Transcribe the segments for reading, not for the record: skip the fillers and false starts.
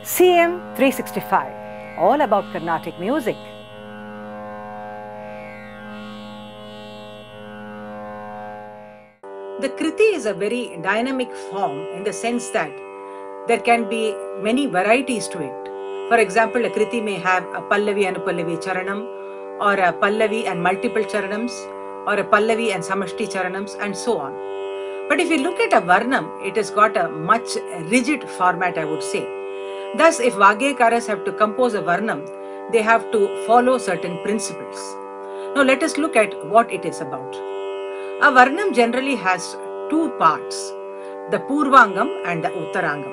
CM 365, all about Carnatic music. The Kriti is a very dynamic form in the sense that there can be many varieties to it. For example, a Kriti may have a Pallavi and Anupallavi Charanam, or a Pallavi and multiple Charanams, or a Pallavi and Samashti Charanams, and so on. But if you look at a Varnam, it has got a much rigid format, I would say. Thus, if Vagyakaras have to compose a Varnam, they have to follow certain principles. Now, let us look at what it is about. A Varnam generally has two parts, the Purvangam and the Uttarangam.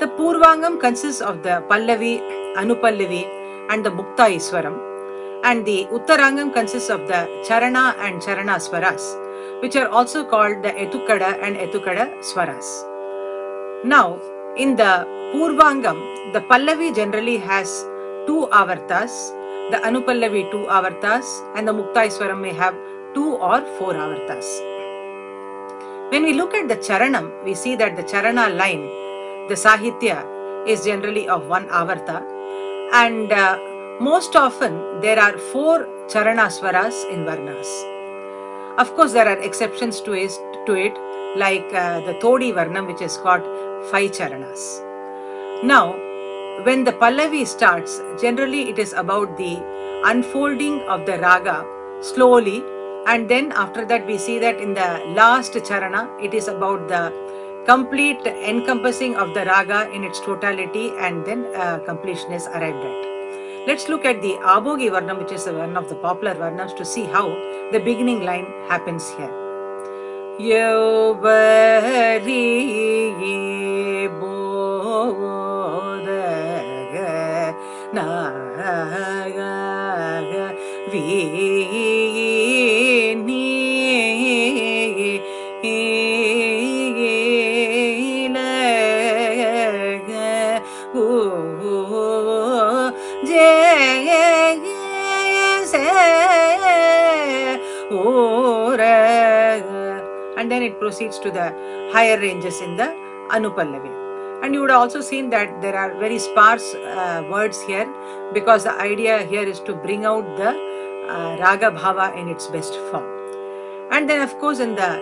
The Purvangam consists of the Pallavi, Anupallavi and the Mukta Iswaram, and the Uttarangam consists of the Charana and Charana Swaras, which are also called the Etukada and Etukada Swaras. Now, in the Purvangam, the Pallavi generally has two avartas, the Anupallavi two avartas, and the Mukta Iswaram may have 2 or 4 avartas. When we look at the Charanam, we see that the Charana line, the Sahitya, is generally of 1 avarta, and most often there are 4 Charana Swaras in Varnas. Of course, there are exceptions to it like the Todi Varnam, which has got 5 Charanas. Now, when the Pallavi starts, generally it is about the unfolding of the raga slowly, and then after that we see that in the last Charana, it is about the complete encompassing of the raga in its totality, and then completion is arrived at. Let's look at the Abhogi Varnam, which is one of the popular Varnams, to see how the beginning line happens here. Yovari bodhaga naga vini and then it proceeds to the higher ranges in the Anupallavi. And you would have also seen that there are very sparse words here, because the idea here is to bring out the Raga Bhava in its best form. And then of course in the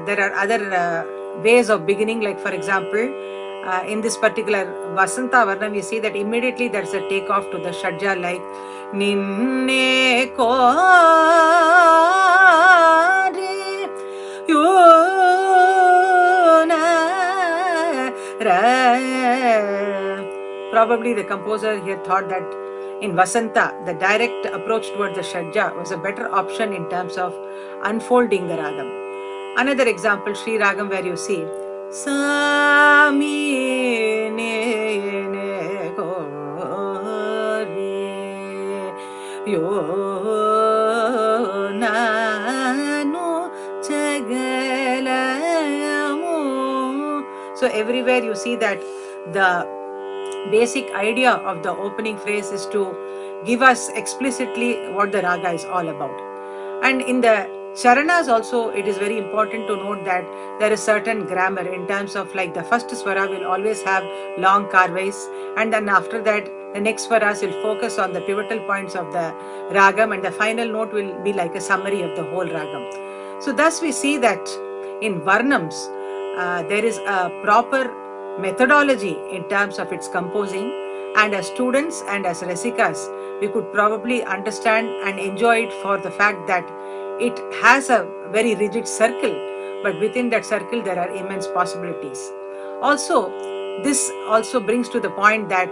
there are other ways of beginning, like for example in this particular Vasanta Varnam, we see that immediately there is a takeoff to the Shadja, like Ninne Kore Yona Ra. Probably the composer here thought that in Vasanta, the direct approach towards the Shadja was a better option in terms of unfolding the Ragam. Another example, Sri Ragam, where you see Sami ne kore yonanu chagalamu. So everywhere you see that the basic idea of the opening phrase is to give us explicitly what the raga is all about. And in the Charanas also, it is very important to note that there is certain grammar in terms of, like, the first swara will always have long karvais, and then after that the next swaras will focus on the pivotal points of the ragam, and the final note will be like a summary of the whole ragam. So thus we see that in Varnams there is a proper methodology in terms of its composing, and as students and as Rasikas, we could probably understand and enjoy it for the fact that it has a very rigid circle, but within that circle there are immense possibilities. Also, this also brings to the point that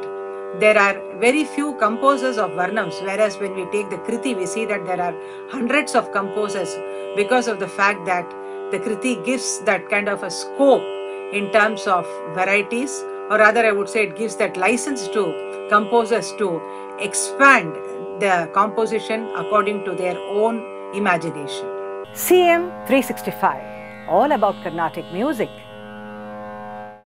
there are very few composers of Varnams, whereas when we take the Kriti, we see that there are hundreds of composers, because of the fact that the Kriti gives that kind of a scope in terms of varieties, or rather I would say it gives that license to composers to expand the composition according to their own imagination. CM 365, all about Carnatic music.